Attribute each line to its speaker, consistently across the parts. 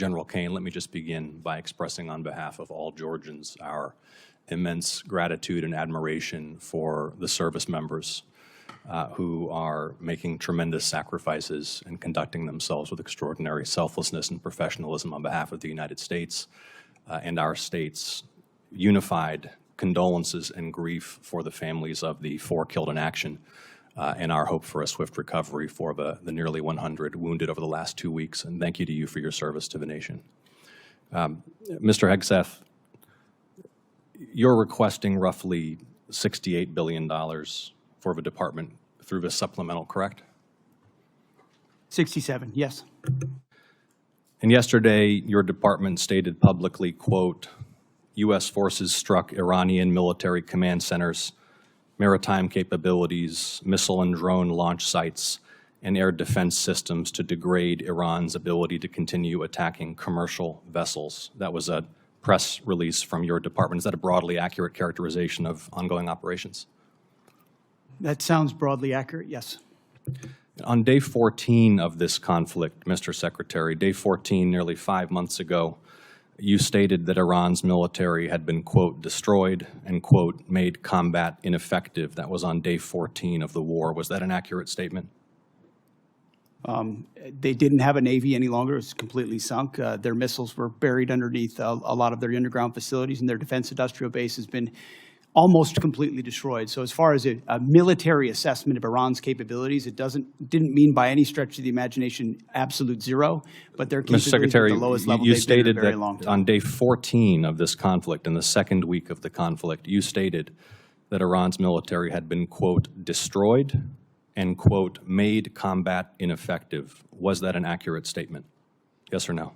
Speaker 1: General Kane, let me just begin by expressing on behalf of all Georgians our immense gratitude and admiration for the service members who are making tremendous sacrifices and conducting themselves with extraordinary selflessness and professionalism on behalf of the United States and our state's unified condolences and grief for the families of the 4 killed in action and our hope for a swift recovery for the nearly 100 wounded over the last 2 weeks. And thank you to you for your service to the nation. Mr. Hegseth, you're requesting roughly $68 billion for the department through the supplemental, correct?
Speaker 2: 67, yes.
Speaker 1: And yesterday, your department stated publicly, quote, U.S. forces struck Iranian military command centers, maritime capabilities, missile and drone launch sites, and air defense systems to degrade Iran's ability to continue attacking commercial vessels. That was a press release from your department. Is that a broadly accurate characterization of ongoing operations?
Speaker 2: That sounds broadly accurate, yes.
Speaker 1: On day 14 of this conflict, Mr. Secretary, day 14, nearly 5 months ago, you stated that Iran's military had been, quote, destroyed and, quote, made combat ineffective. That was on day 14 of the war. Was that an accurate statement?
Speaker 2: They didn't have a Navy any longer. It was completely sunk. Their missiles were buried underneath a lot of their underground facilities, and their defense industrial base has been almost completely destroyed. So as far as a military assessment of Iran's capabilities, it didn't mean by any stretch of the imagination absolute zero, but their capabilities
Speaker 1: Mr. Secretary,
Speaker 2: at the lowest level
Speaker 1: you
Speaker 2: they've been in
Speaker 1: stated
Speaker 2: a very
Speaker 1: that
Speaker 2: long time.
Speaker 1: on day 14 of this conflict, in the second week of the conflict, you stated that Iran's military had been, quote, destroyed and, quote, made combat ineffective. Was that an accurate statement? Yes or no?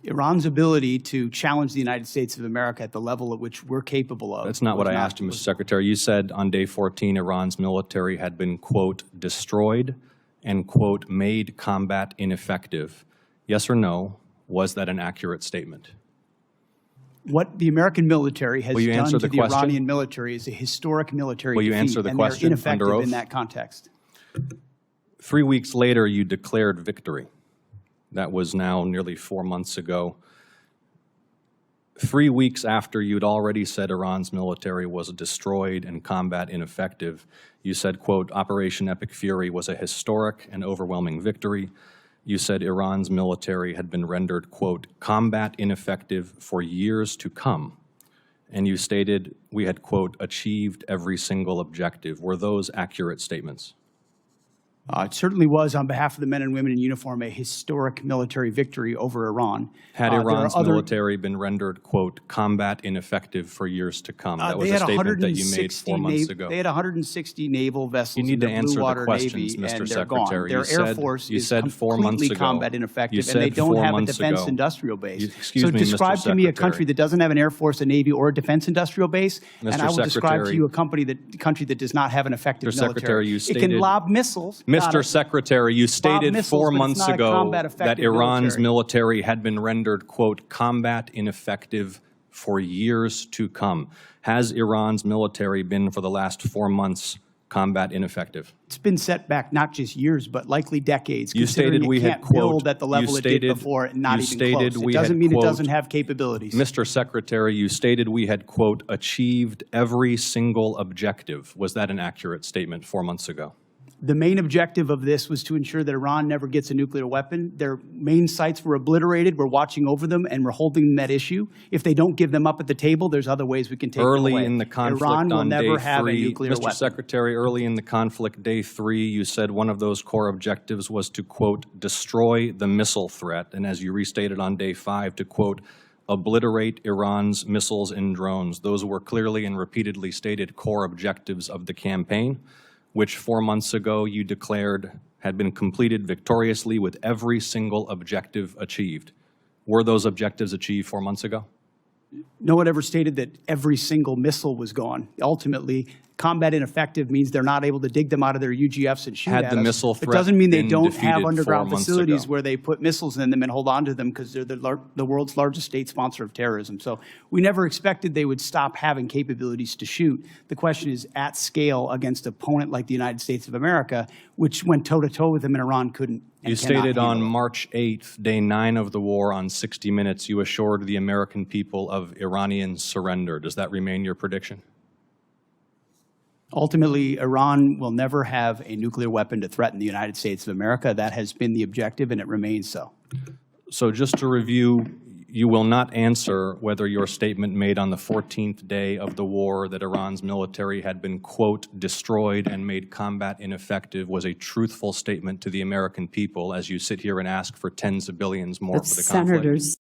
Speaker 2: Iran's ability to challenge the United States of America at the level at which we're capable of.
Speaker 1: That's not what I asked you, Mr. Secretary. You said on day 14 Iran's military had been, quote, destroyed and, quote, made combat ineffective. Yes or no, was that an accurate statement?
Speaker 2: What the American military has done to the
Speaker 1: question?
Speaker 2: Iranian military is a historic military
Speaker 1: Will you
Speaker 2: defeat,
Speaker 1: answer the
Speaker 2: and
Speaker 1: question
Speaker 2: they're ineffective
Speaker 1: under oath?
Speaker 2: in that context.
Speaker 1: 3 weeks later, you declared victory. That was now nearly 4 months ago. 3 weeks after you'd already said Iran's military was destroyed and combat ineffective, you said, quote, Operation Epic Fury was a historic and overwhelming victory. You said Iran's military had been rendered, quote, combat ineffective for years to come. And you stated we had, quote, achieved every single objective. Were those accurate statements?
Speaker 2: It certainly was, on behalf of the men and women in uniform, a historic military victory over Iran.
Speaker 1: Had Iran's military been rendered, quote, combat ineffective for years to come? That was a statement that you made 4 months ago.
Speaker 2: They had 160 naval vessels
Speaker 1: You need
Speaker 2: in
Speaker 1: to
Speaker 2: the
Speaker 1: answer
Speaker 2: Blue Water
Speaker 1: the questions,
Speaker 2: Navy,
Speaker 1: Mr.
Speaker 2: and they're gone.
Speaker 1: Secretary.
Speaker 2: Their Air Force is
Speaker 1: 4 months
Speaker 2: completely
Speaker 1: ago.
Speaker 2: combat ineffective,
Speaker 1: You
Speaker 2: and they
Speaker 1: said
Speaker 2: don't
Speaker 1: 4
Speaker 2: have a
Speaker 1: months
Speaker 2: defense
Speaker 1: ago.
Speaker 2: industrial base.
Speaker 1: Excuse
Speaker 2: so
Speaker 1: me,
Speaker 2: describe
Speaker 1: Mr.
Speaker 2: to me a
Speaker 1: Secretary.
Speaker 2: country that doesn't have an Air Force, a Navy, or a defense industrial base, and I will describe to you a country that does not have an effective
Speaker 1: Mr.
Speaker 2: military.
Speaker 1: Secretary, you
Speaker 2: It
Speaker 1: stated,
Speaker 2: can lob missiles.
Speaker 1: Mr. Secretary, you stated
Speaker 2: missiles,
Speaker 1: 4
Speaker 2: but it's
Speaker 1: months
Speaker 2: not a
Speaker 1: ago
Speaker 2: combat-effective
Speaker 1: that Iran's
Speaker 2: military.
Speaker 1: military had been rendered, quote, combat ineffective for years to come. Has Iran's military been, for the last 4 months, combat ineffective?
Speaker 2: It's been set back not just years, but likely decades.
Speaker 1: You stated we had,
Speaker 2: can't build
Speaker 1: quote,
Speaker 2: at the level it did before, and not even close. It doesn't mean it doesn't have capabilities.
Speaker 1: Mr. Secretary, you stated we had, quote, achieved every single objective. Was that an accurate statement 4 months ago?
Speaker 2: The main objective of this was to ensure that Iran never gets a nuclear weapon. Their main sites were obliterated. We're watching over them, and we're holding them at issue. If they don't give them up at the table, there's other ways we can take them away.
Speaker 1: Early in the conflict
Speaker 2: Iran will
Speaker 1: on
Speaker 2: never
Speaker 1: day
Speaker 2: have a
Speaker 1: 3,
Speaker 2: nuclear
Speaker 1: Mr.
Speaker 2: weapon.
Speaker 1: Secretary, early in the conflict, day 3, you said one of those core objectives was to, quote, destroy the missile threat, and as you restated on day 5, to, quote, obliterate Iran's missiles and drones. Those were clearly and repeatedly stated core objectives of the campaign, which 4 months ago you declared had been completed victoriously with every single objective achieved. Were those objectives achieved 4 months ago?
Speaker 2: No one ever stated that every single missile was gone. Ultimately, combat ineffective means they're not able to dig them out of their UGFs and shoot
Speaker 1: Had
Speaker 2: at
Speaker 1: the
Speaker 2: us.
Speaker 1: missile
Speaker 2: It
Speaker 1: threat
Speaker 2: doesn't mean they
Speaker 1: been
Speaker 2: don't
Speaker 1: defeated
Speaker 2: have
Speaker 1: 4
Speaker 2: underground
Speaker 1: months
Speaker 2: facilities
Speaker 1: ago?
Speaker 2: where they put missiles in them and hold on to them because they're the world's largest state sponsor of terrorism. So we never expected they would stop having capabilities to shoot. The question is at scale against an opponent like the United States of America, which went toe-to-toe with them and Iran couldn't.
Speaker 1: You stated on March 8th, day 9 of the war, on 60 Minutes, you assured the American people of Iranian surrender. Does that remain your prediction?
Speaker 2: Ultimately, Iran will never have a nuclear weapon to threaten the United States of America. That has been the objective, and it remains so.
Speaker 1: So just to review, you will not answer whether your statement made on the 14th day of the war that Iran's military had been, quote, destroyed and made combat ineffective was a truthful statement to the American people as you sit here and ask for tens of billions more for the conflict?
Speaker 3: Senators.